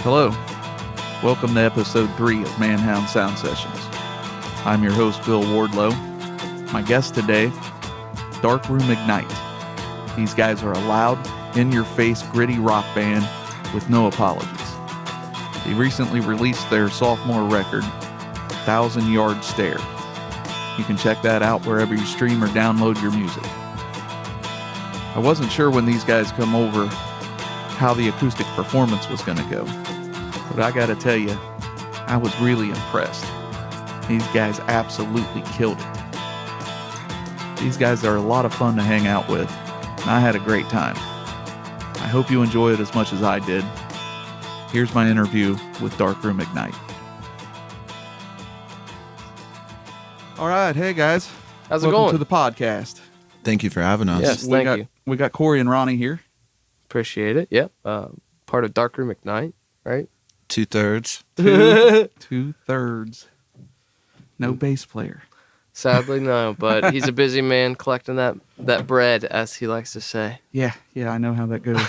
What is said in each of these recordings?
Hello. Welcome to episode 3 of ManHound Sound Sessions. I'm your host, Bill Wardlow. My guest today, Darkroom Ignite. These guys are a loud, in-your-face, gritty rock band with no apologies. They recently released their sophomore record, 1,000 Yard Stare. You can check that out wherever you stream or download your music. I wasn't sure when these guys come over how the acoustic performance was going to go. But I gotta tell you, I was really impressed. These guys absolutely killed it. These guys are a lot of fun to hang out with, and I had a great time. I hope you enjoy it as much as I did. Here's my interview with Darkroom Ignite. All right, hey guys. How's it Welcome going? to the podcast. Thank you for having us. Yes, thank you. We got Corey and Ronnie here. Appreciate it. Yep. Part of Darkroom Ignite, right? 2/3. Two-thirds. No bass player. Sadly, no. But he's a busy man collecting that bread, as he likes to say. Yeah, I know how that goes.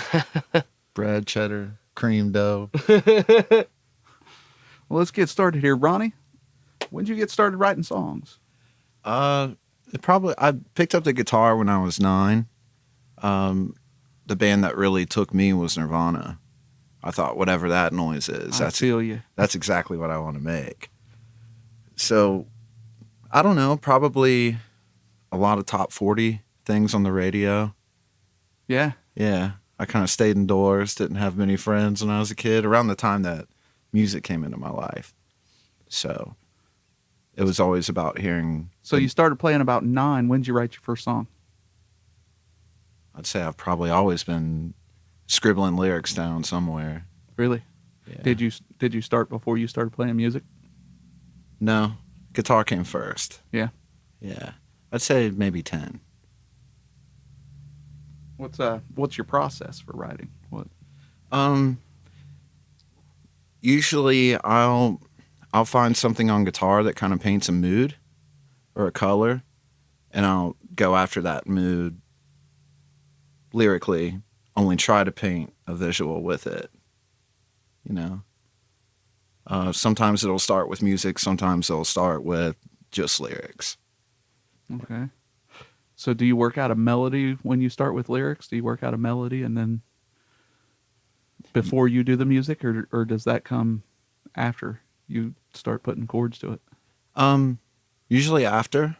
Bread, cheddar, cream dough. Well, let's get started here. Ronnie, when did you get started writing songs? I picked up the guitar when I was 9. The band that really took me was Nirvana. I thought whatever that noise is, I feel you. That's exactly what I want to make. So, I don't know, probably a lot of top 40 things on the radio. Yeah. Yeah, I kind of stayed indoors, didn't have many friends when I was a kid, around the time that music came into my life. So, it was always about hearing. So you started playing about 9. When did you write your first song? I'd say I've probably always been scribbling lyrics down somewhere. Really? Yeah. Did you start before you started playing music? No, guitar came first. Yeah. Yeah, I'd say maybe 10. What's your process for writing? What? Usually I'll find something on guitar that kind of paints a mood or a color, and I'll go after that mood lyrically, only try to paint a visual with it, you know. Sometimes it'll start with music, sometimes it'll start with just lyrics. Okay. So do you work out a melody when you start with lyrics? Do you work out a melody and then before you do the music, or does that come after you start putting chords to it? Usually after.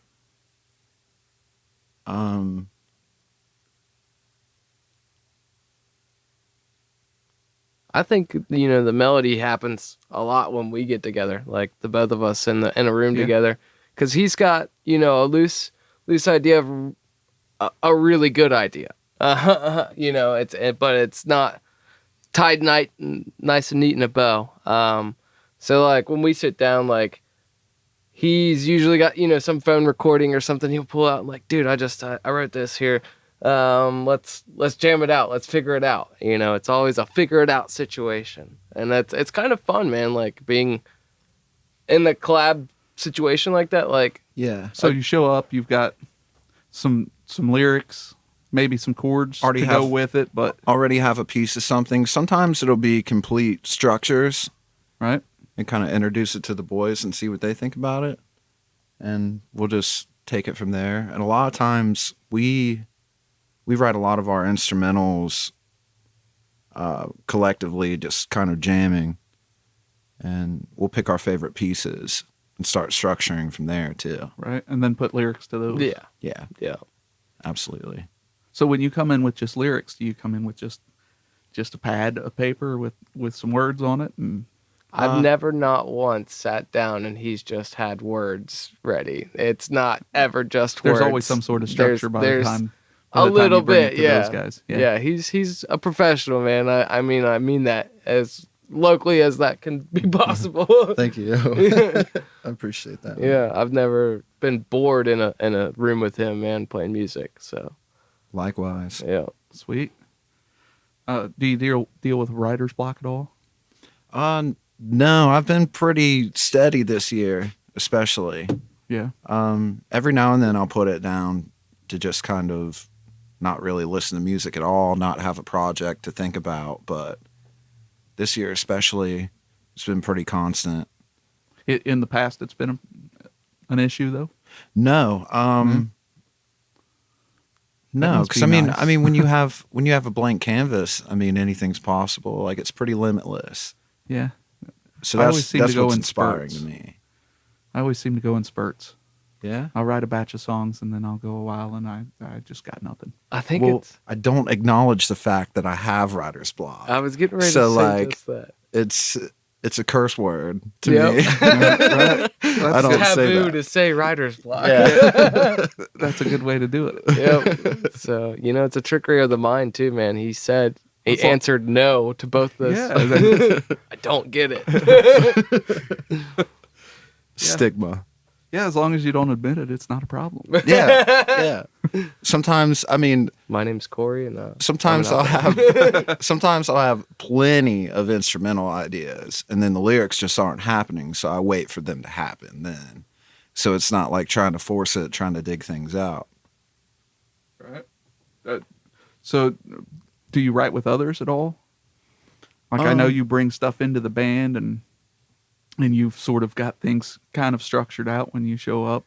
I think, the melody happens a lot when we get together, like the both of us in a room together. Because he's got, a loose idea of a really good idea. But it's not tied nice and neat in a bow. So like when we sit down, like he's usually got, some phone recording or something he'll pull out and like, dude, I wrote this here. Let's jam it out. Let's figure it out. It's always a figure it out situation. And it's kind of fun, man. Like being in the collab situation like that. Like, Yeah. So you show up, you've got some lyrics, maybe some chords to go with it, but already have a piece of something. Sometimes it'll be complete structures. right? And kind of introduce it to the boys and see what they think about it. And we'll just take it from there. And a lot of times we write a lot of our instrumentals collectively, just kind of jamming. And we'll pick our favorite pieces and start structuring from there too. Right? And then put lyrics to those. Yeah, Yeah. absolutely. So when you come in with just lyrics, do you come in with just a pad of paper with some words on it? And I've never not once sat down and he's just had words ready. It's not ever just words. There's always some sort of structure by the time a little you bring it bit, to yeah. those guys. Yeah, he's a professional, man. I mean that as locally as that can be possible. Thank you. I appreciate that. Yeah, I've never been bored in a room with him, man, playing music. So Likewise. yeah. Sweet. Do you deal with writer's block at all? No, I've been pretty steady this year, especially. Yeah. Every now and then I'll put it down to just kind of not really listen to music at all, not have a project to think about, but this year especially, it's been pretty constant. In the past, it's been an issue though. No, no, must because be I nice. mean, when you have a blank canvas, I mean, anything's possible. Like, it's pretty limitless. Yeah, So I always seem to that's go what's in inspiring spurts. to me. I always seem to go in spurts. Yeah. I'll write a batch of songs and then I'll go a while and I just got nothing. I think Well, it's. I don't acknowledge the fact that I have writer's block. I was getting ready So, to say like, just that. It's a curse word to Yep. me. Right? I don't It's say taboo that. to say writer's block. Yeah. That's a good way to do it. Yep. So, it's a trickery of the mind too, man. He said he That's all- answered no to both those. Yeah. I don't get it. Stigma. Yeah, as long as you don't admit it, it's not a problem. Yeah. Yeah. Sometimes, I mean, My name's Corey, and sometimes I'm I'll an have plenty of instrumental ideas, and then the lyrics just aren't happening, so I wait for them to happen then. So it's not like trying to force it, trying to dig things out. Right. So, do you write with others at all? Like, I know you bring stuff into the band, and you've sort of got things kind of structured out when you show up,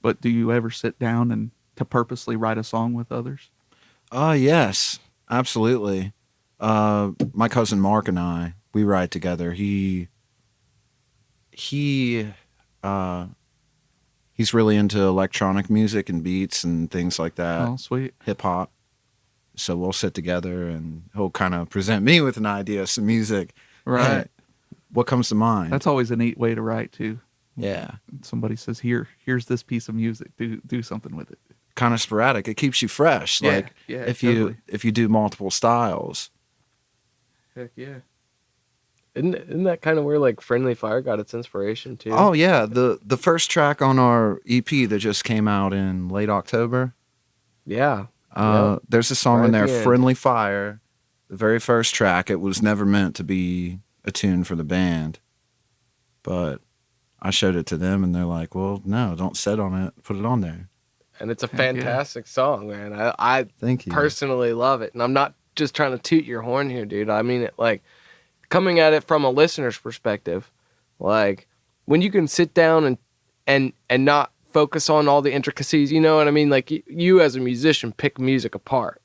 but do you ever sit down and to purposely write a song with others? Yes, absolutely. My cousin Mark and I, we write together. He's really into electronic music and beats and things like that, Oh, sweet. hip hop. So we'll sit together and he'll kind of present me with an idea, some music. Right. Hey, what comes to mind? That's always a neat way to write too. Yeah. Somebody says, here's this piece of music. Do something with it. Kind of sporadic. It keeps you fresh. Yeah, Like yeah, if totally. you do multiple styles. Heck yeah. Isn't that kind of where like Friendly Fire got its inspiration too? Oh yeah, the first track on our EP that just came out in late October. Yeah. Yep. There's a song Right in at there, the end. Friendly Fire. The very first track. It was never meant to be a tune for the band, but I showed it to them and they're like, "Well, no, don't sit on it. Put it on there." And it's a Heck yeah. fantastic song, man. I Thank you. personally love it. And I'm not just trying to toot your horn here, dude. I mean it like coming at it from a listener's perspective. Like when you can sit down and not focus on all the intricacies, you know what I mean? Like you as a musician pick music apart.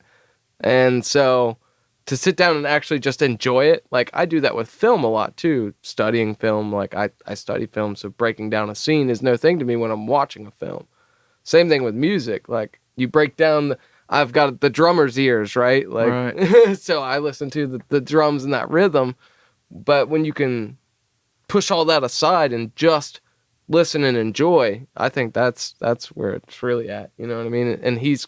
And so to sit down and actually just enjoy it, like I do that with film a lot too, studying film. Like I study film, so breaking down a scene is no thing to me when I'm watching a film. Same thing with music. Like you break down, I've got the drummer's ears, right? Like, Right. so I listen to the drums and that rhythm. But when you can push all that aside and just listen and enjoy, I think that's where it's really at. You know what I mean? And he's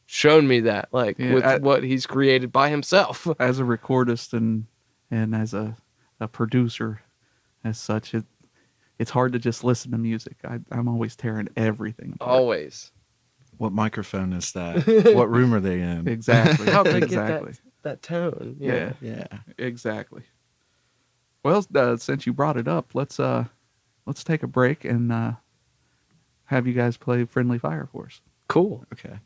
shown me that, like Yeah, with what he's created by himself. As a recordist and as a producer, as such, it's hard to just listen to music. I'm always tearing everything apart. Always. What microphone is that? What room are they in? Exactly. How they exactly. get that tone? Yeah. Yeah. Exactly. Well, since you brought it up, let's take a break and have you guys play Friendly Fire for us. Cool. Okay.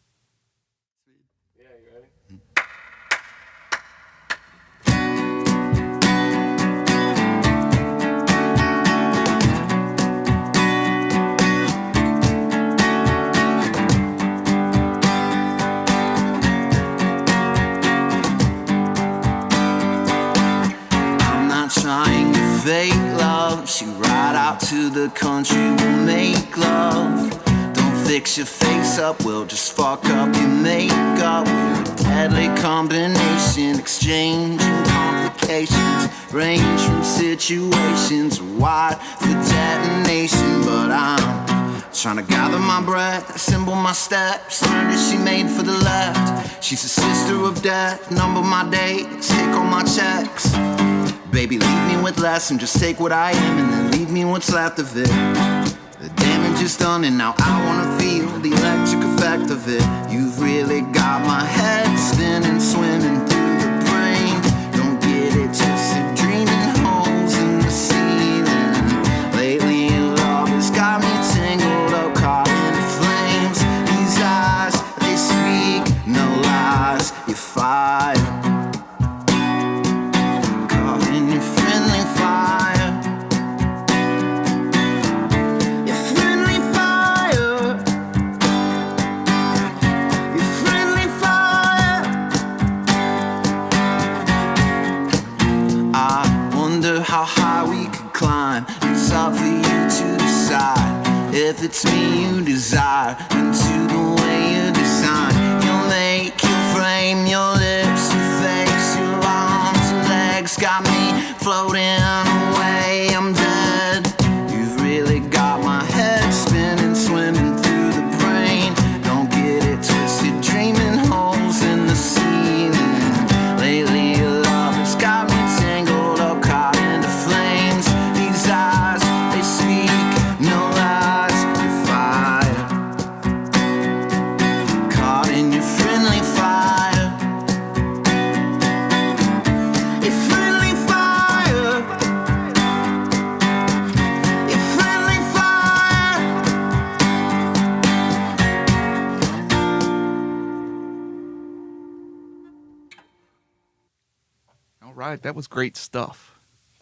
Yeah, you ready? I'm not trying to fake love. She ride out to the country, we'll make love. Don't fix your face up, we'll just fuck up your makeup. We're a deadly combination, exchanging complications. Range from situations wide for detonation. But I'm trying to gather my breath, assemble my steps. Learned that she made for the left. She's a sister of death, number my days, take all my checks. Baby, leave me with less and just take what I am and then leave me what's left of it. The damage is done and now I wanna feel the electric effect of it. You've really got my head spinning, swimming through the brain. Don't get it twisted, dreaming holes in the ceiling. Lately love has got me tangled up, caught in the flames. These eyes, they speak no lies. If I if it's me you desire, into the way you design. You'll make your frame, your lips, your face, your arms, your legs got me floating away. I'm dead. You've really got my head spinning, swimming through the brain. Don't get it twisted, dreaming holes in the ceiling. Lately your love has got me tangled up, caught into flames. These eyes, they speak no lies. You're fire, caught in your friendly fire. Your friendly fire. Your friendly fire. All right, that was great stuff.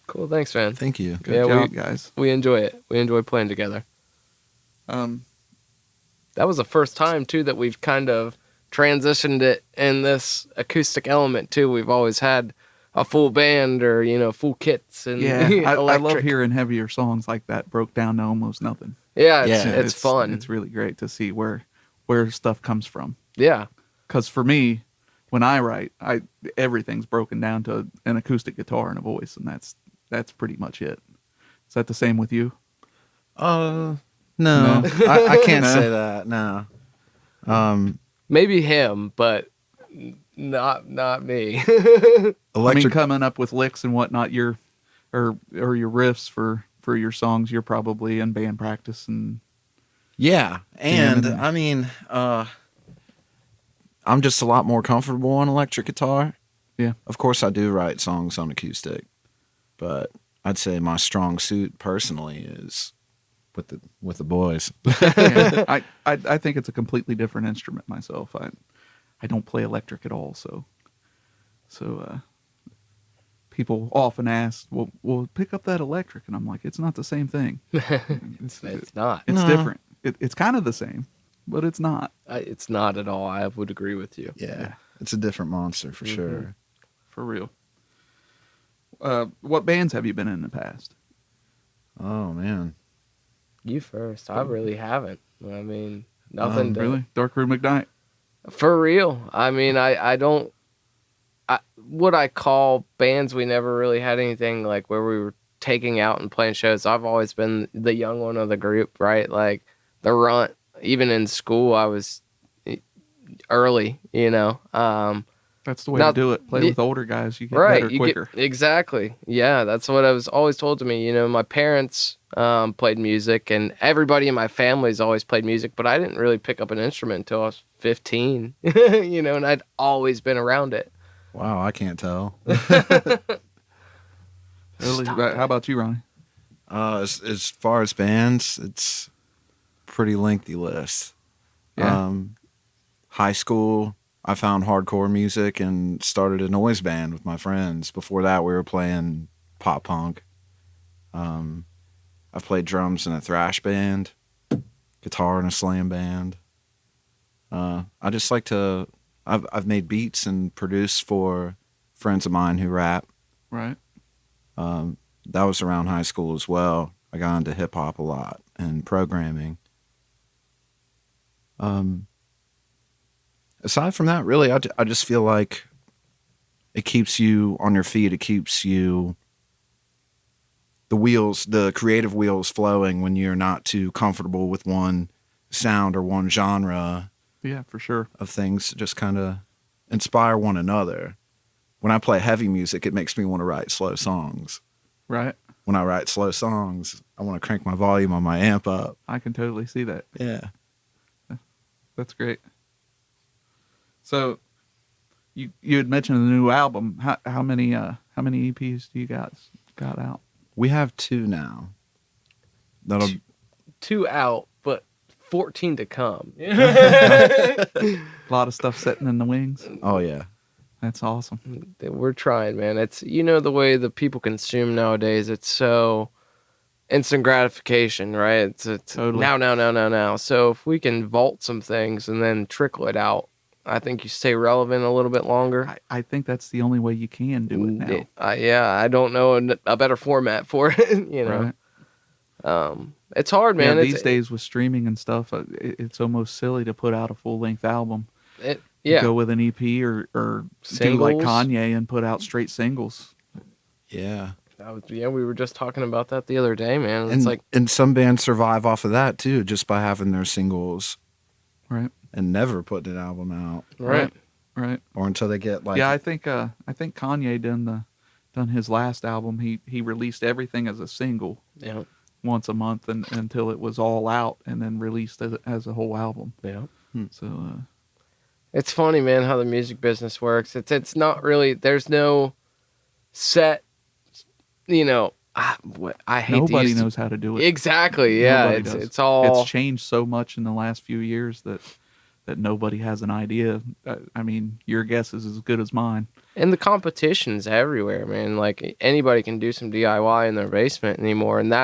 Cool, thanks, man. Thank you. Good Yeah, job, guys. We enjoy it. We enjoy playing together. That was the first time too that we've kind of transitioned it in this acoustic element too. We've always had a full band or full kits and Yeah, I love electric. hearing heavier songs like that broke down to almost nothing. Yeah, Yeah, it's fun. It's really great to see where stuff comes from. Yeah, Because for me, when I write, everything's broken down to an acoustic guitar and a voice, and that's pretty much it. Is that the same with you? No, No? I can't No? say that. No. maybe him, but not me. I Electric. mean, coming up with licks and whatnot, or your riffs for your songs, you're probably in band practice and Yeah, and Jamming. I mean, I'm just a lot more comfortable on electric guitar. Yeah. Of course, I do write songs on acoustic, but I'd say my strong suit personally is with the boys. yeah, I think it's a completely different instrument myself. I don't play electric at all, so people often ask, well, pick up that electric, and I'm like, it's not the same thing. It's not. It's No. different. It's kind of the same, but it's not. It's not at all. I would agree with you. Yeah, it's a different monster for sure. For real. What bands have you been in the past? Oh man, You first. I really haven't. I mean, nothing. to, Really? Darkroom Ignite? For real. I mean, I don't. What I call bands, we never really had anything like where we were taking out and playing shows. I've always been the young one of the group, right? Like the runt. Even in school, I was early. That's the way Now, to do it. Play the- with older guys. You get Right, better you quicker. exactly. Yeah, that's what I was always told to me. My parents played music, and everybody in my family's always played music, but I didn't really pick up an instrument until I was 15. And I'd always been around it. wow, I can't tell. Really? Stop How about you, Ronnie? As far as bands, it's a pretty lengthy list. Yeah. High school, I found hardcore music and started a noise band with my friends. Before that, we were playing pop punk. I've played drums in a thrash band, guitar in a slam band. I just like to. I've made beats and produced for friends of mine who rap. Right. That was around high school as well. I got into hip hop a lot and programming. Aside from that, really, I just feel like it keeps you on your feet. It keeps you the creative wheels flowing when you're not too comfortable with one sound or one genre Yeah, for sure. of things. Just kind of inspire one another. When I play heavy music, it makes me want to write slow songs. Right. When I write slow songs, I want to crank my volume on my amp up. I can totally see that. Yeah. That's great. So, you had mentioned the new album. How many EPs do you got out? We have 2 now. That'll 2 out, but 14 to come. A lot of stuff sitting in the wings. Oh yeah. That's awesome. We're trying, man. It's the way the people consume nowadays. It's so instant gratification, right? It's Totally. now. So if we can vault some things and then trickle it out, I think you stay relevant a little bit longer. I think that's the only way you can do it now. Yeah, I don't know a better format for it. Right. It's hard, man. Yeah, these days with streaming and stuff, it's almost silly to put out a full-length album. Go with an EP or do like Kanye and put out straight singles. Yeah. We were just talking about that the other day, man. It's and some bands survive off of that too, just by having their singles, right, and never putting an album out, right, or until they get like. Yeah, I think Kanye done his last album. He released everything as a single. Yeah. Once a month until it was all out, and then released as a whole album. Yeah. So it's funny, man, how the music business works. It's not really. There's no set. I hate. Nobody knows how to do it. Exactly. Yeah. It's all. It's changed so much in the last few years that nobody has an idea. I mean, your guess is as good as mine. And the competition's everywhere, man. Like anybody can do some DIY in their basement anymore, and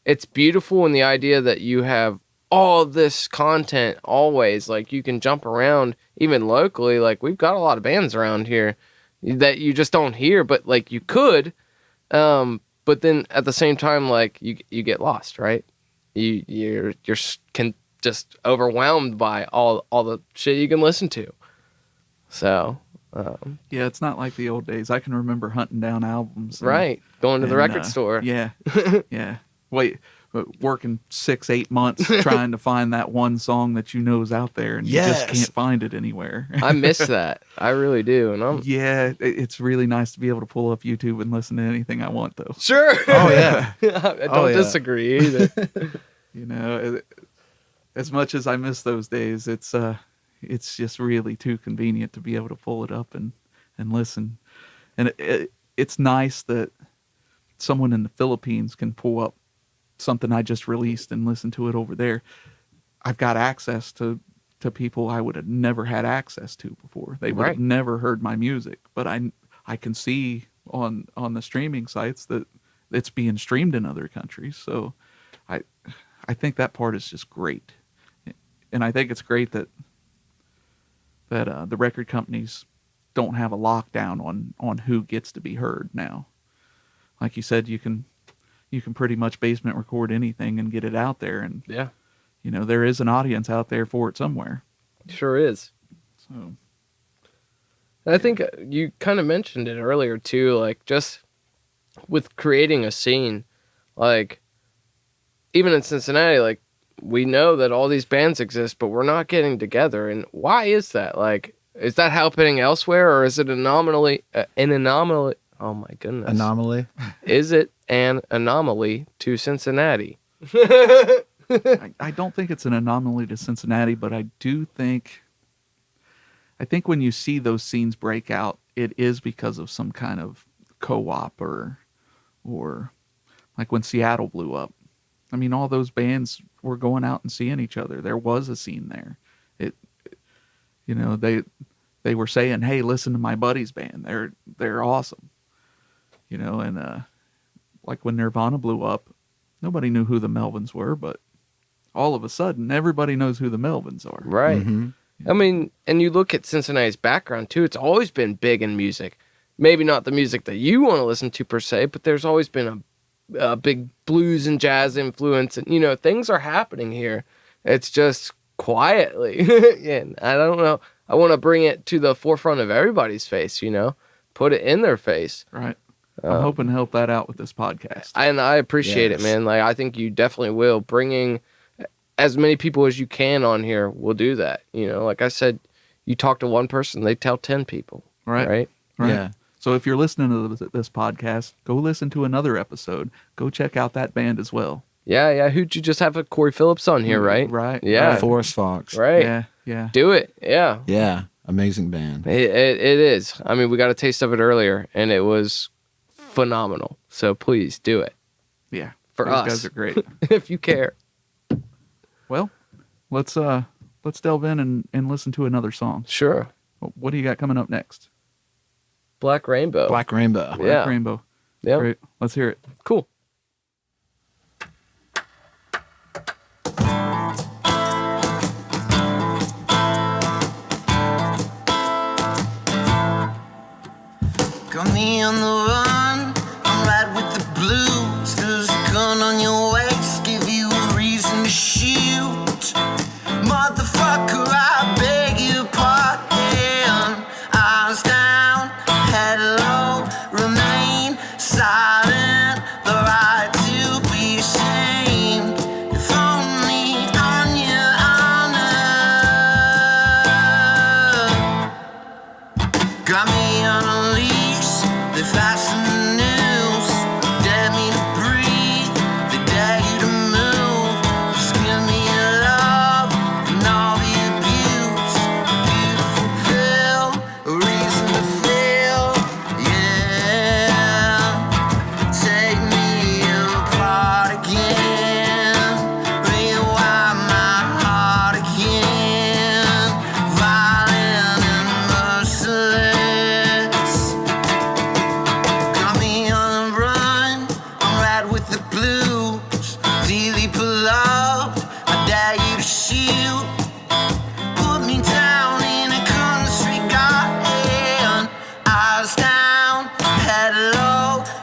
it's beautiful in the idea that you have all this content always. Like you can jump around even locally. Like we've got a lot of bands around here that you just don't hear, but like you could. But then at the same time, like you get lost, right? You're just overwhelmed by all the shit you can listen to. So yeah, it's not like the old days. I can remember hunting down albums, right? Going to the record store. Yeah, yeah. Working 6-8 months trying to find that one song that you know is out there, and you just can't find it anywhere. I miss that. I really do. And it's really nice to be able to pull up YouTube and listen to anything I want, though. Sure. Oh yeah. I don't disagree either. As much as I miss those days, it's just really too convenient to be able to pull it up and listen. And it's nice that someone in the Philippines can pull up something I just released and listen to it over there. I've got access to people I would have never had access to before. They would have never heard my music, but I can see on the streaming sites that it's being streamed in other countries. So I think that part is just great. And I think it's great that the record companies don't have a lockdown on who gets to be heard now. Like you said, you can pretty much basement record anything and get it out there, and there is an audience out there for it somewhere. Sure is. So I think you kind of mentioned it earlier too, like just with creating a scene, like even in Cincinnati, like we know that all these bands exist, but we're not getting together. And why is that? Like, is that happening elsewhere, or is it an anomaly? Oh my goodness. Anomaly? Is it an anomaly to Cincinnati? I don't think it's an anomaly to Cincinnati, but I think when you see those scenes break out, it is because of some kind of co-op or like when Seattle blew up. I mean, all those bands were going out and seeing each other. There was a scene there. They were saying, "Hey, listen to my buddy's band. They're awesome." And like when Nirvana blew up, nobody knew who the Melvins were, but all of a sudden, everybody knows who the Melvins are. Right. Mm-hmm. I mean, and you look at Cincinnati's background too. It's always been big in music. Maybe not the music that you want to listen to per se, but there's always been a big blues and jazz influence, and things are happening here. It's just quietly. And I don't know. I want to bring it to the forefront of everybody's face. Put it in their face. Right. I'm hoping to help that out with this podcast. And I appreciate it, man. Like, I think you definitely will. Bringing as many people as you can on here will do that. Like I said, you talk to one person, they tell 10 people. Right? Yeah. So if you're listening to this podcast, go listen to another episode. Go check out that band as well. Yeah. Who'd you just have Corey Phillips on here, right? Right. Yeah. Forest Fox. Right. Yeah. Do it. Yeah. Yeah. Amazing band. It is. I mean, we got a taste of it earlier, and it was phenomenal. So please do it. Yeah. For Those us. guys are great. If you care. Well, let's delve in and listen to another song. Sure. What do you got coming up next? Black Rainbow. Black Rainbow. Yeah. Rainbow. Yeah. Great. Let's hear it. Cool. Got me on the run, I'm right with the blues. There's a gun on your waist, give you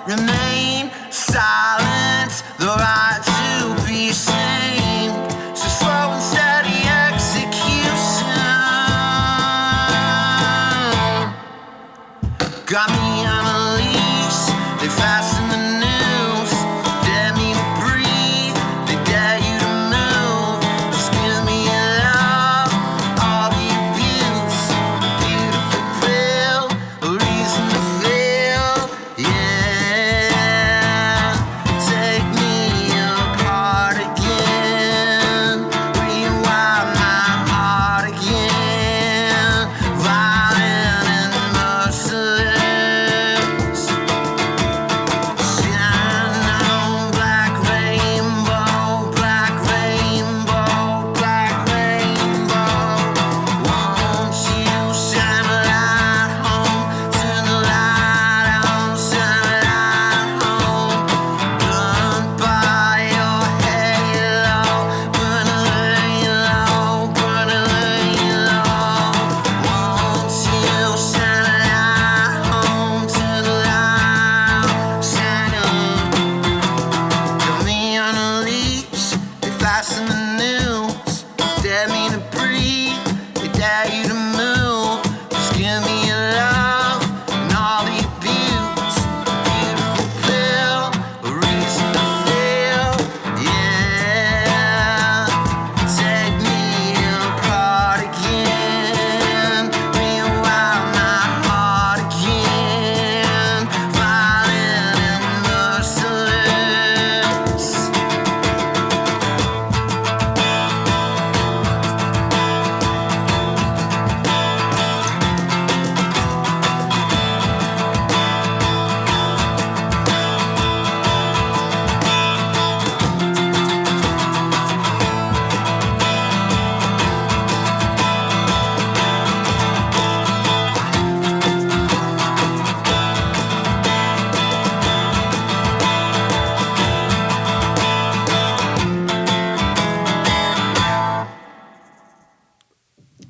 remain silent, the right to be seen. So slow and steady execution. Got me on a leash, they fasten the noose. Dare me to breathe, they dare you to move. Just give me your love, all the abuse. A beautiful pill, a reason to feel, yeah. Take me apart again, rewind my heart again. Violent and merciless. Shine on, black rainbow, black rainbow, black rainbow. Won't you shine a light home, turn the light on, shine a light home. Burn by your halo, burn a halo, burn a halo. Won't you shine a light home, turn the light, shine on. Got me on a leash, they fasten the noose. Dare me to breathe, they dare you to move. Just give me your love and all the abuse. Beautiful pill, a reason to feel, yeah. Take me apart again, rewind my heart again. Violent and merciless.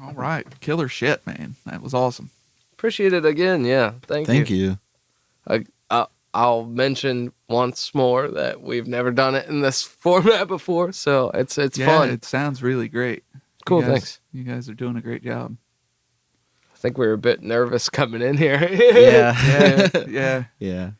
All right. Killer shit, man. That was awesome. Appreciate it again. Yeah. Thank you. I'll mention once more that we've never done it in this format before, so it's fun. It sounds really great. Cool, You guys- thanks. You guys are doing a great job. I think we were a bit nervous coming in here. Yeah. Yeah. Yeah.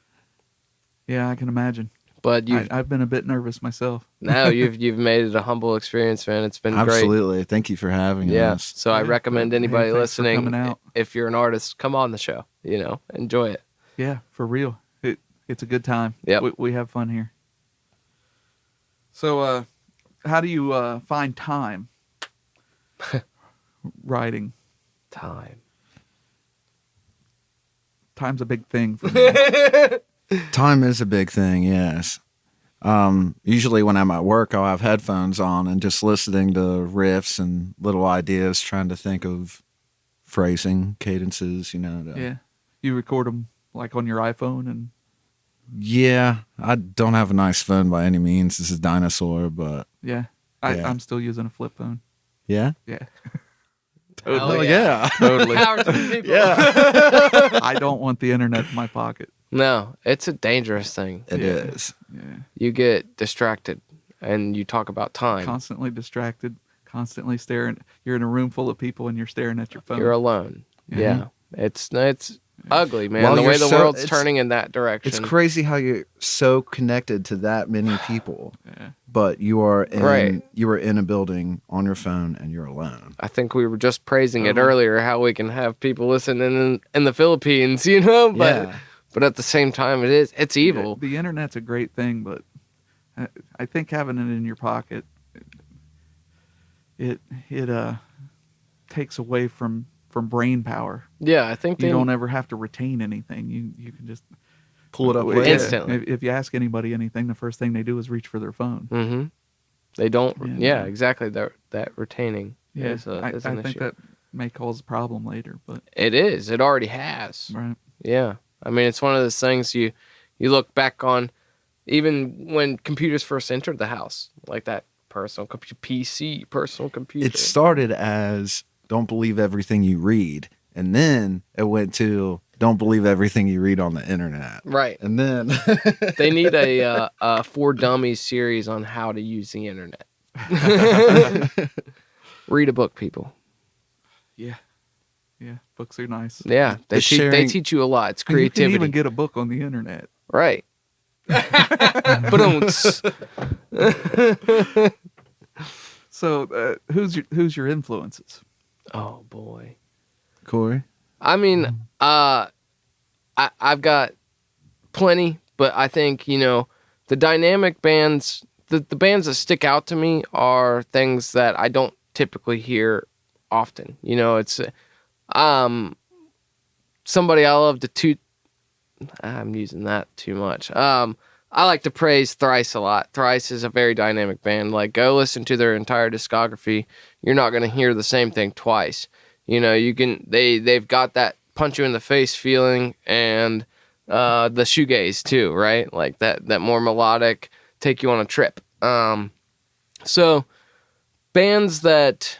Yeah, I can imagine. But I've been a bit nervous myself. now you've made it a humble experience, man. It's been great. Absolutely. Thank you for having Yeah. us. So I Yeah, recommend hey, anybody thanks for listening, coming out. if you're an artist, come on the show. Enjoy it. Yeah, for real. It's a good time. Yep. We have fun here. So, how do you find time writing? Time. Time's a big thing for me. Time is a big thing, yes. Usually when I'm at work, I'll have headphones on and just listening to riffs and little ideas, trying to think of phrasing, cadences, Yeah. You record them like on your iPhone and Yeah, I don't have a nice phone by any means. This is dinosaur, but yeah. Yeah. I'm still using a flip phone. yeah. Yeah. Hell yeah. Totally. Power to the people. I don't want the internet in my pocket. No, it's a dangerous thing. It is. Yeah. You get distracted and you talk about time. Constantly distracted, constantly staring. You're in a room full of people and you're staring at your phone. You're alone. Yeah. Yeah. It's ugly, man. Well, the way you're the so- world's it's- turning in that direction. It's crazy how you're so connected to that many people, Yeah. but you are in Right. you are in a building on your phone and you're alone. I think we were just praising it Totally. earlier, how we can have people listening in the Philippines, but Yeah. but at the same time, it's evil. The internet's a great thing, but I think having it in your pocket, it takes away from brain power. Yeah, I think You don't ever have to retain anything. You can just Pull it up Yeah. later. Instantly. If you ask anybody anything, the first thing they do is reach for their phone. Mm-hmm. They don't. Yeah. Yeah, exactly. That retaining Yeah, is I an think issue. that may cause a problem later, but It is. It already has. right. Yeah. I mean, it's one of those things you look back on, even when computers first entered the house, like that personal PC, personal computer. It started as don't believe everything you read, and then it went to don't believe everything you read on the internet. Right. And then They need a For Dummies series on how to use the internet. Read a book, people. Yeah. Yeah. Books are nice. Yeah, they sharing- teach you a lot. It's You can creativity. even get a book on the internet. Right. But So, who's your influences? oh boy. Corey. I mean, I've got plenty, but I think the dynamic bands, the bands that stick out to me are things that I don't typically hear often. It's somebody I love to toot. I'm using that too much. I like to praise Thrice a lot. Thrice is a very dynamic band. Like, go listen to their entire discography. You're not going to hear the same thing twice. They've got that punch you in the face feeling, and the shoegaze too, right? Like that more melodic, take you on a trip. So bands that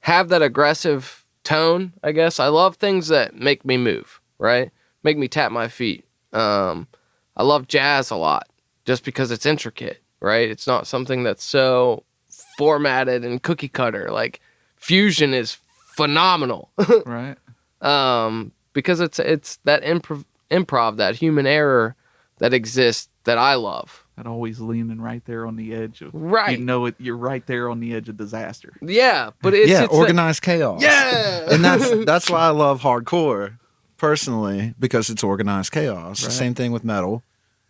have that aggressive tone, I guess. I love things that make me move, right? Make me tap my feet. I love jazz a lot just because it's intricate, right? It's not something that's so formatted and cookie cutter. Like, fusion is phenomenal. Right. Because it's that improv, that human error that exists that I love. That always leaning right there on the edge of Right. You're right there on the edge of disaster. Yeah, but it's organized chaos. Yeah. And that's why I love hardcore personally, because it's organized chaos. Right. Same thing with metal.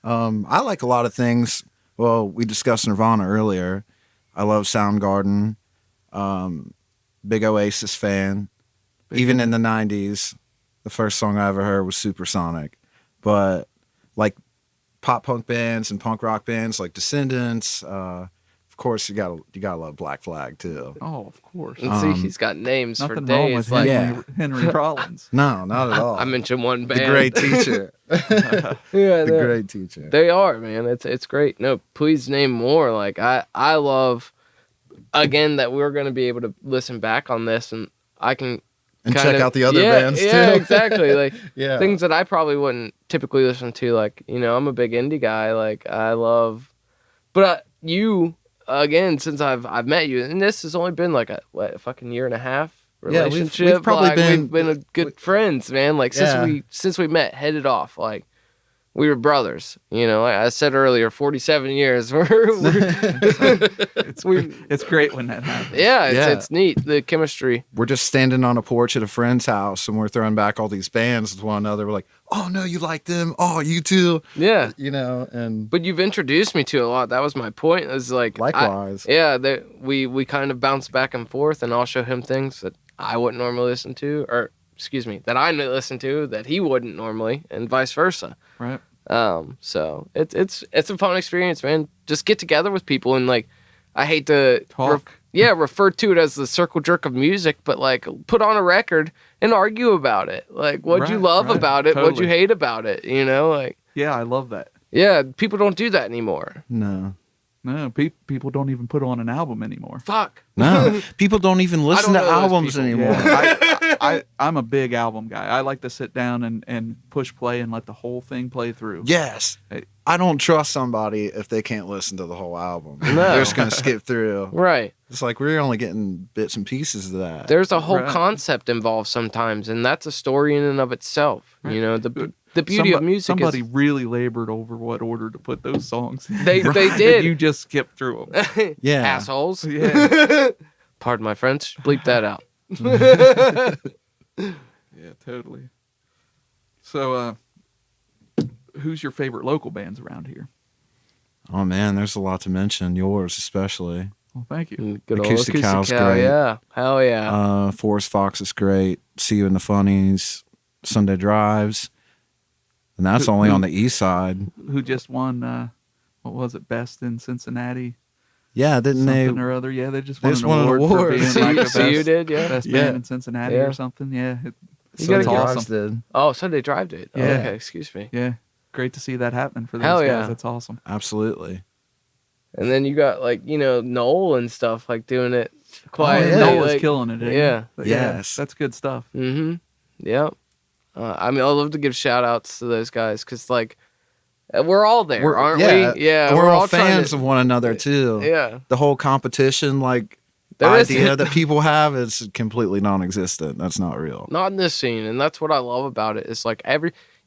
I like a lot of things. Well, we discussed Nirvana earlier. I love Soundgarden. Big Oasis fan. Even in the 90s, the first song I ever heard was Supersonic. But like pop punk bands and punk rock bands like Descendants, of course you gotta love Black Flag too. Oh, of course. And see, he's got names for Nothing wrong days. with Like, Henry Rollins. No, not at all. I mentioned one the band. great teacher. Yeah, The great teacher. They are, man. It's great. No, please name more. Like, I love, again, that we're going to be able to listen back on this, and I can And check out the other bands too. Yeah, exactly. Like, Yeah. things that I probably wouldn't typically listen to. Like, I'm a big indie guy. Like, I love, but you, again, since I've met you, and this has only been like a fucking year and a half Yeah, relationship. we've probably like, been- we've been good friends, man. Like, Yeah. since we met, hit it off. Like, we were brothers. Like I said earlier, 47 years. It's great when that happens. Yeah, Yeah. it's neat, the chemistry. We're just standing on a porch at a friend's house and we're throwing back all these bands with one another. We're like, oh no, you like them? Oh, you too. Yeah. And But you've introduced me to a lot. That was my point. Is like, likewise. we kind of bounce back and forth, and I'll show him things that I wouldn't normally listen to, or excuse me, that I listen to that he wouldn't normally, and vice versa. Right. So it's a fun experience, man. Just get together with people, and like, I hate to Talk. refer to it as the circle jerk of music, but like, put on a record and argue about it. Like, what'd you Right, love right. about it? What'd you Totally. hate about it? Like, Yeah, I love that. yeah, people don't do that anymore. No. No, people don't even put on an album anymore. Fuck. No. People don't even listen to know those albums people. anymore. Yeah, I'm a big album guy. I like to sit down and push play and let the whole thing play through. Yes. I don't trust somebody if they can't listen to the whole album. No. They're just going to skip through. Right. It's like we're only getting bits and pieces of that. There's a whole Right. concept involved sometimes, and that's a story in and of itself. Right. The beauty of music Somebody is really labored over what order to put those songs in. they And did. you just skip through them. Yeah. Assholes. Yeah. Pardon my French. Bleep that out. Yeah, totally. So, who's your favorite local bands around here? Oh man, there's a lot to mention. Yours especially. Well, thank you. Good old Acoustic Cow's great. Yeah. Hell yeah. Forest Fox is great. See You in the Funnies. Sunday Drives. And that's only on the east side. Who just won? What was it? Best in Cincinnati. Yeah, didn't they? Something or other. Yeah, they just They won just an won an award for award. being See, like the see you best, did, yeah. best Yeah. band in Cincinnati Yeah. or something. Yeah, You Sunday gotta that's get- Drives awesome. did. Oh, Sunday Drive did. Oh, Yeah. okay, excuse me. Yeah, great to see that happening for those Hell guys. yeah. That's awesome. Absolutely. And then you got like, Noel and stuff like doing it quietly. yeah. Noel is like, killing it. Ain't he? yeah. But Yes. that's good stuff. Mm-hmm. Yep. I mean, I love to give shout outs to those guys because, like, we're all there, aren't yeah, we? Yeah, we're all trying fans of one another too. Yeah, The whole competition, like there idea is that people have, is completely non-existent. That's not real. not in this scene, and that's what I love about it. It's like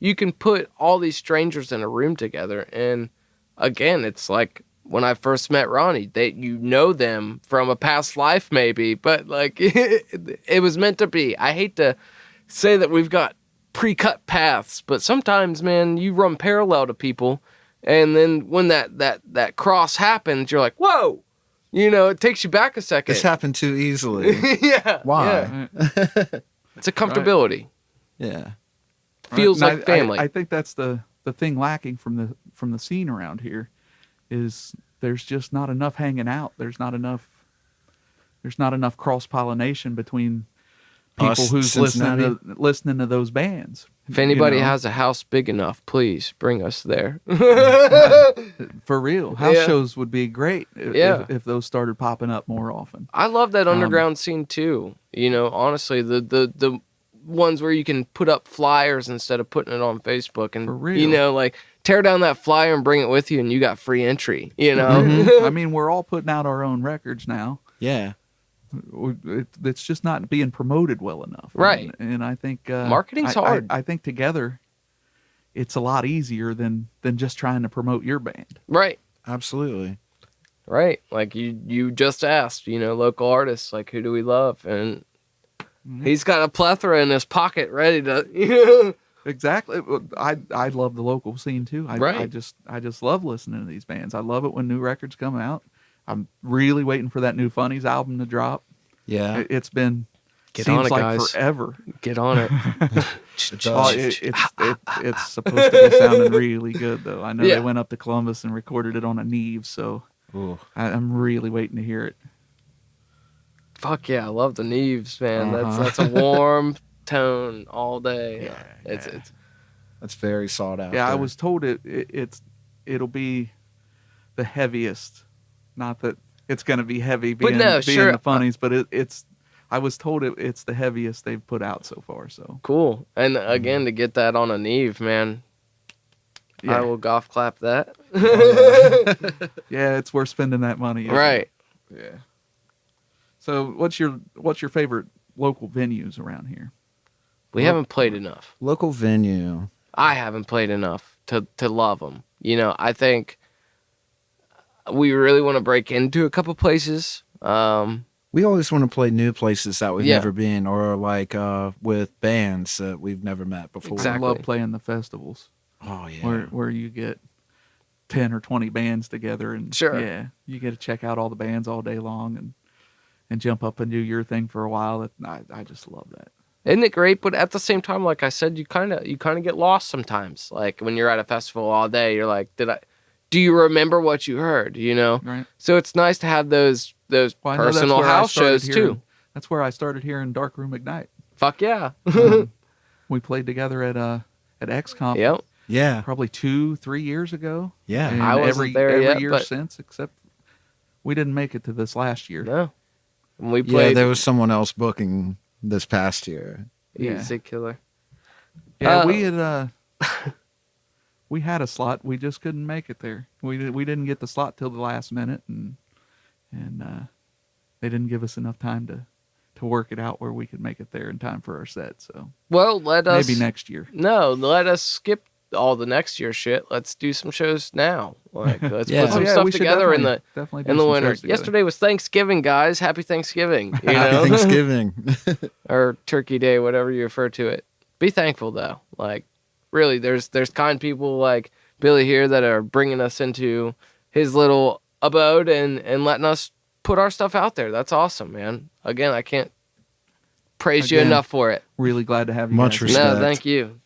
you can put all these strangers in a room together, and again, it's like when I first met Ronnie, you know them from a past life maybe, but like it was meant to be. I hate to say that we've got pre-cut paths, but sometimes, man, you run parallel to people, and then when that cross happens, you're like, whoa, it takes you back a second. This happened too easily. Yeah. Why? Yeah. It's a comfortability. Yeah. Feels Right. like family. I think that's the thing lacking from the scene around here is there's just not enough hanging out. There's not enough cross-pollination between people Us, who's listening to those bands. If anybody has a house big enough, please bring us there. For real, house Yeah. shows would be great Yeah. if those started popping up more often. I love that underground scene too. Honestly, the ones where you can put up flyers instead of putting it on Facebook, and For real. like tear down that flyer and bring it with you, and you got free entry. I mean, we're all putting out our own records now. Yeah. It's just not being promoted well enough, Right. And I think Marketing's hard. I think together, it's a lot easier than just trying to promote your band. Right. Absolutely. Right. Like you just asked, local artists, like, who do we love? And he's got a plethora in his pocket ready to, Exactly. I love the local scene too. Right. I just love listening to these bands. I love it when new records come out. I'm really waiting for that new Funnies album to drop. Yeah. It's been Get seems on it, like guys. forever. get on it. Oh, it's supposed to be sounding really good though. I know Yeah. they went up to Columbus and recorded it on a Neve, so Ooh. I'm really waiting to hear it. Fuck yeah, I love the Neves, man. Uh-huh. That's a warm tone all day. Yeah, It's That's very sought out. Yeah, I was told it'll be the heaviest. Not that it's going to be heavy But being, no, being sure. the Funnies, but it's. I was told it's the heaviest they've put out so far. So cool. And again, to get that on a Neve, man, I will golf clap that. Yeah, it's worth spending that money. isn't it? Right. Yeah. So what's your favorite local venues around here? We haven't played enough. Local venue. I haven't played enough to love them. I think we really want to break into a couple places. We always want to play new places that we've Yeah. never been, or like with bands that we've never met before. Exactly. I love playing the festivals Oh yeah. where you get 10 or 20 bands together and Sure. yeah, you get to check out all the bands all day long and jump up and do your thing for a while. I just love that. Isn't it great? But at the same time, like I said, you kind of get lost sometimes. Like when you're at a festival all day, you're like, do you remember what you heard? Right. So it's nice to have those Well, I know that's personal where I house started shows hearing- too. That's where I started hearing Darkroom Ignite. Fuck yeah. We played together at XComp Yep. Yeah. probably 2-3 years ago. Yeah. And I wasn't every there yet, year but- since, except we didn't make it to this last year. No. And we Yeah. played There was someone else booking this past year. Yeah. Easy Killer. Yeah, we had a slot. We just couldn't make it there. We didn't get the slot till the last minute, and they didn't give us enough time to work it out where we could make it there in time for our set. So Well, let us maybe next year. No, let us skip all the next year shit. Let's do some shows now. Like let's Yeah. put some Oh, yeah, stuff we should together in definitely do the some winter. shows together. Yesterday was Thanksgiving, guys. Happy Thanksgiving. You know? Happy Thanksgiving. Or Turkey Day, whatever you refer to it. Be thankful though. Like really, there's kind people like Billy here that are bringing us into his little abode and letting us put our stuff out there. That's awesome, man. Again, I can't praise you Again, enough for it. Really glad to have you. Much guys. respect. No, thank you.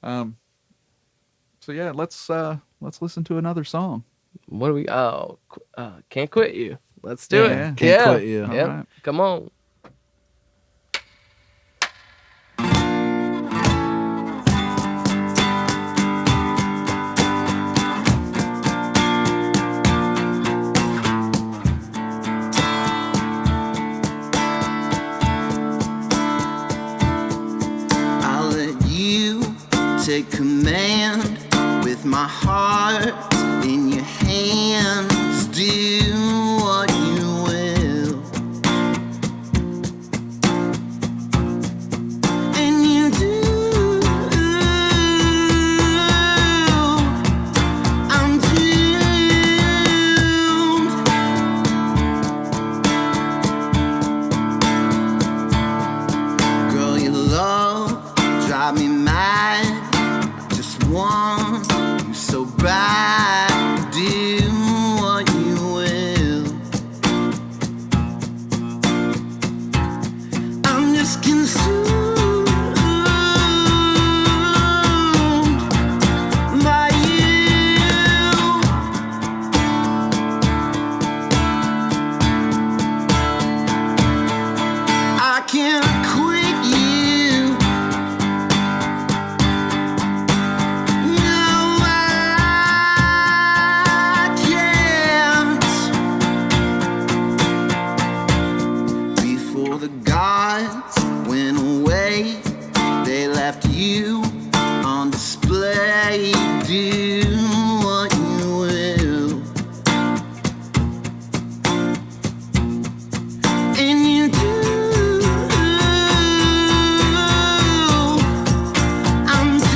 So yeah, let's listen to another song. What do we? Can't quit you. Let's do Yeah. it. Can't Quit You. Yep. All right. Come on. I command with my heart in your hands. Do what you will, and you do. I'm doomed. Girl, your love drive me mad. Just want you so bad. Do what you will. I'm just consumed by you. I can't quit you. No, I can't. Before the gods went away, they left you on display. Do what you will, and you do. I'm doomed.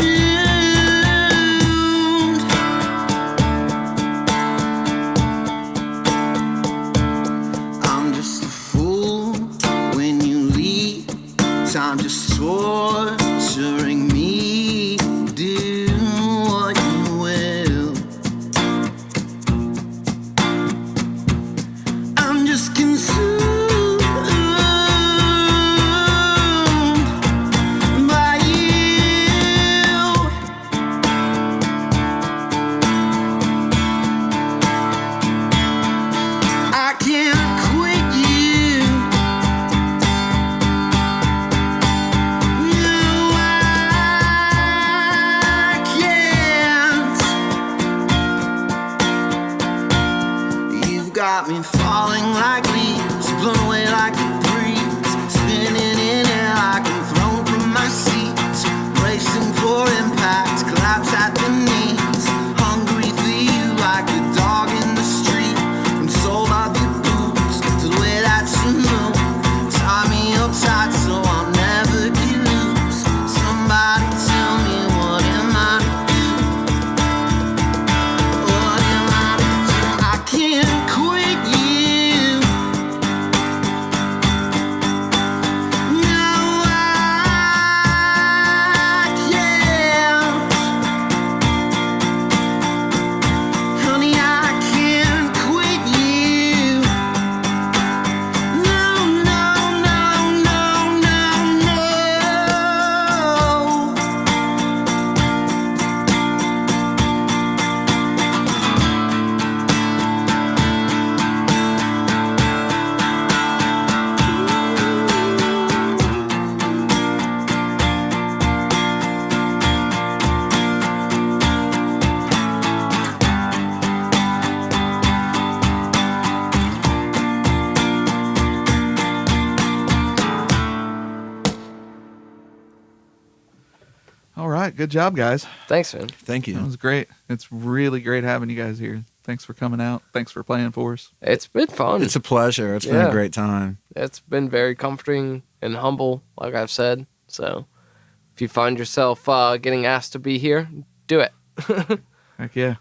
I'm just a fool when you leave. Time just torturing me. Do what you will. I'm just consumed by you. I can't quit you. No, I can't. You've got me falling like leaves, blown away like a breeze, spinning in air like I'm thrown from my seat, racing for impact, collapse at the knees, hungry for you like a dog in the street, from sold out your boots to the way that you move. Tie me up tight so I'll never get loose. Somebody tell me what am I to do? What am I to do? I can't quit you. No, I can't. Honey, I can't quit you. No, no, no, no, no, no. All right, good job, guys. Thanks, man. Thank That you. was great. It's really great having you guys here. Thanks for coming out. Thanks for playing for us. It's been fun. It's a pleasure. It's been Yeah. a great time. It's been very comforting and humble, like I've said. So if you find yourself getting asked to be here, do it. Heck yeah.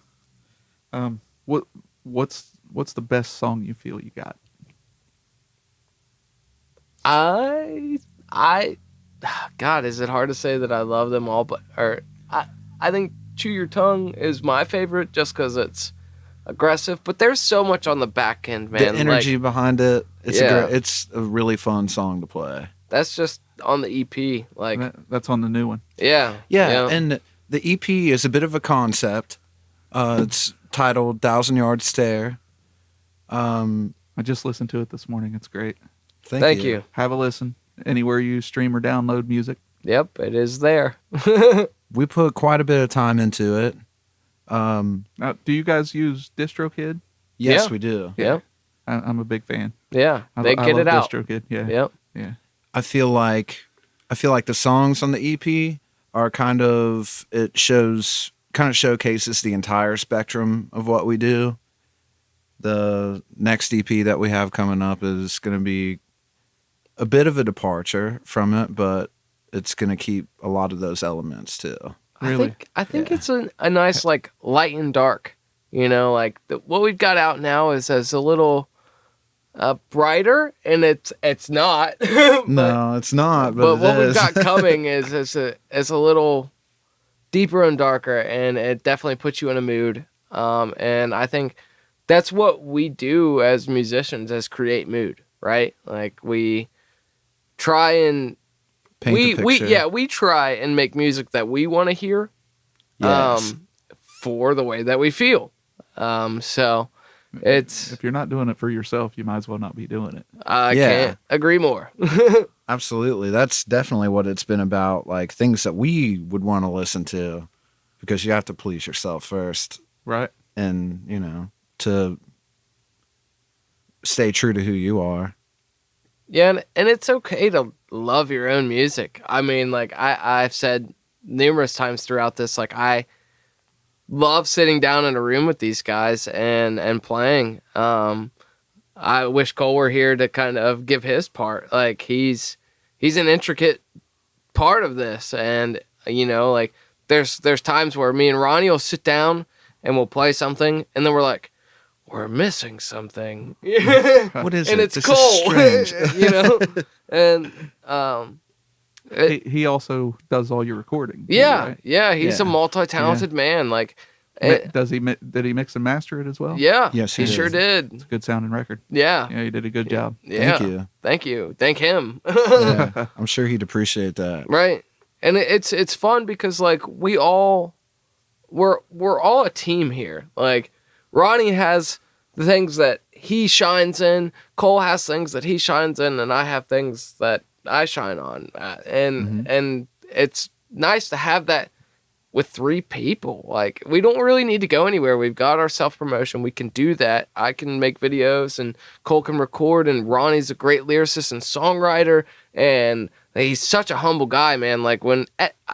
What's the best song you feel you got? God, is it hard to say that I love them all? But I think Chew Your Tongue is my favorite just because it's aggressive. But there's so much on the back end, man. The energy behind it. It's Yeah. it's a really fun song to play. That's just on the EP. Like, That's on the new one. yeah. Yeah, and the EP is a bit of a concept. It's titled "Thousand Yard Stare." I just listened to it this morning. It's great. Thank you. Have a listen anywhere you stream or download music. Yep, it is there. We put quite a bit of time into it. Now, do you guys use DistroKid? Yes, Yeah. we do. Yep. I'm a big fan. Yeah. I They get love it out. DistroKid. Yeah. Yep. Yeah. I feel like the songs on the EP are it showcases the entire spectrum of what we do. The next EP that we have coming up is going to be a bit of a departure from it, but it's going to keep a lot of those elements too. Really? I think it's a nice like light and dark. You know, like what we've got out now is as a little brighter, and it's not. No, it's not. But But what it we've is. got coming is a little deeper and darker, and it definitely puts you in a mood. And I think that's what we do as musicians, as create mood, right? Like we try and Paint the picture. we try and make music that we want to hear, Yes. for the way that we feel. So it's If you're not doing it for yourself, you might as well not be doing it. I Yeah. can't agree more. Absolutely. That's definitely what it's been about. Like things that we would want to listen to, because you have to please yourself first, Right. and to stay true to who you are. Yeah, and it's okay to love your own music. I mean, like I've said numerous times throughout this, like I love sitting down in a room with these guys and playing. I wish Cole were here to kind of give his part. Like he's an intricate part of this, and like there's times where me and Ronnie will sit down and we'll play something, and then we're like, we're missing something. What is And it? it's This Cole, is strange. and He also does all your recording. too, yeah, right? yeah, he's a Yeah. multi-talented man. Like, Did he mix and master it as well? yeah, Yes, he he sure did. It's a good sounding record. Yeah, Yeah, he did a good job. yeah. Thank you. Thank him. Yeah, I'm sure he'd appreciate that. Right, and it's fun because like we're all a team here. Like Ronnie has the things that he shines in, Cole has things that he shines in, and I have things that I shine on. And it's nice to have that with three people. Like we don't really need to go anywhere. We've got our self-promotion. We can do that. I can make videos and Cole can record, and Ronnie's a great lyricist and songwriter, and he's such a humble guy, man. Like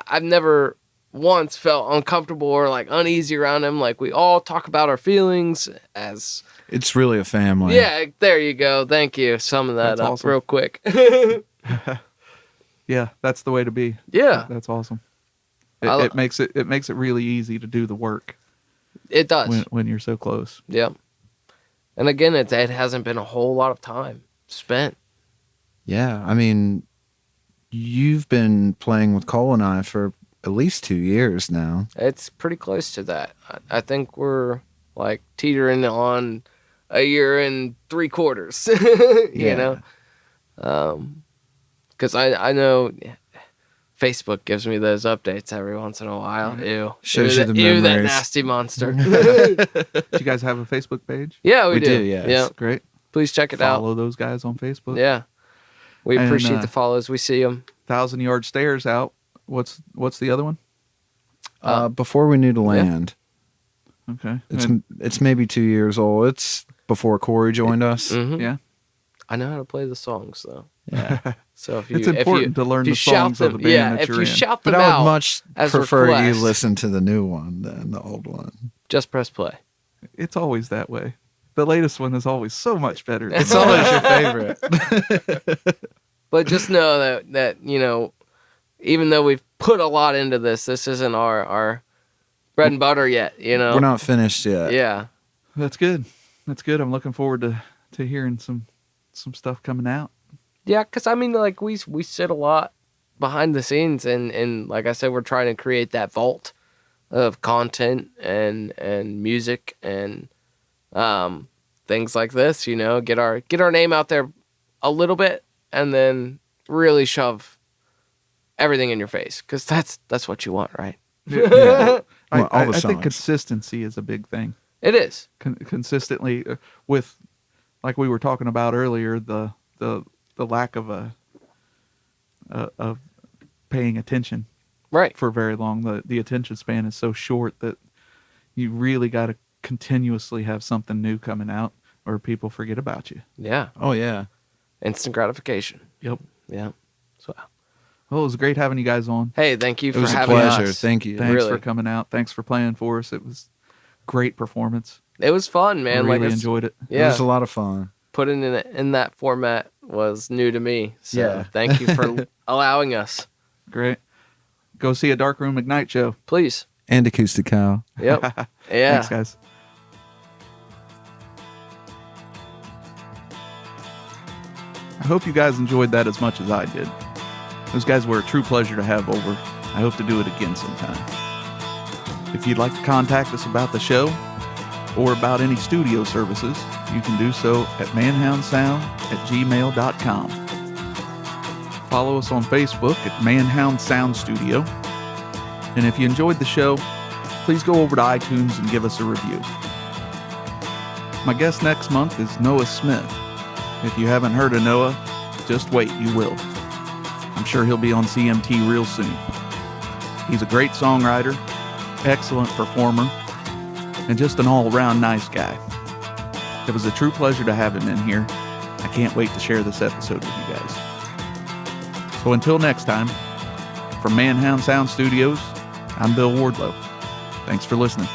I've never once felt uncomfortable or like uneasy around him. Like we all talk about our feelings as It's really a family. yeah, there you go. Thank you. Sum that That's up awesome. real quick. Yeah, that's the way to be. Yeah, That's awesome. I- It makes it really easy to do the work it does. when you're so close. Yep. And again, it hasn't been a whole lot of time spent. Yeah. I mean, you've been playing with Cole and I for at least 2 years now. It's pretty close to that. I think we're like teetering on a year and 3/4. You know, because I know Facebook gives me those updates every once in a while. Ew, Shows ew, you the ew, that memories. nasty monster. Do you guys have a Facebook page? Yeah, we We do. do, yes. Yeah, Great. please check it out. Follow those guys on Facebook. Yeah, we And, appreciate the follows. We see them. 1,000-Yard Stairs out. What's the other one? Before we knew to land, Okay. it's maybe 2 years old. It's before Corey joined us. Yeah. I know how to play the songs though. Yeah. So if you, It's important to learn if you the songs shout of the them, band yeah, that if you're you in. shout them But I out, would much as prefer you request. listen to the new one than the old one. just press play. It's always that way. The latest one is always so much better. It's always your favorite. But just know that even though we've put a lot into this isn't our bread and butter yet. We're not finished yet. Yeah. That's good. That's good. I'm looking forward to hearing some stuff coming out. Yeah, because I mean, like we sit a lot behind the scenes, and like I said, we're trying to create that vault of content and music and things like this. Get our name out there a little bit, and then really shove everything in your face, because that's what you want, right? Yeah. Well, all the I think songs. consistency is a big thing. It is. Consistently with, like we were talking about earlier, the lack of of paying attention Right. for very long. The attention span is so short that you really got to continuously have something new coming out, or people forget about you. Yeah. Oh, yeah. Instant gratification. Yep. Yeah. So, Well, it was great having you guys on. Hey, thank you It for was a having pleasure. us. Thank you. Thanks Really. for coming out. Thanks for playing for us. It was great performance. It was fun, man. I really like enjoyed it. It Yeah, was a lot of fun. putting it in that format was new to me. So Yeah. thank you for allowing us. Great. Go see a Darkroom Ignite show. Please. And Acoustic Cow. Yep. Yeah. Thanks, guys. I hope you guys enjoyed that as much as I did. Those guys were a true pleasure to have over. I hope to do it again sometime. If you'd like to contact us about the show or about any studio services, you can do so at manhoundsound@gmail.com. Follow us on Facebook at ManHound Sound Studio. And if you enjoyed the show, please go over to iTunes and give us a review. My guest next month is Noah Smith. If you haven't heard of Noah, just wait, you will. I'm sure he'll be on CMT real soon. He's a great songwriter, excellent performer, and just an all-around nice guy. It was a true pleasure to have him in here. I can't wait to share this episode with you guys. So until next time, from ManHound Sound Studios, I'm Bill Wardlow. Thanks for listening.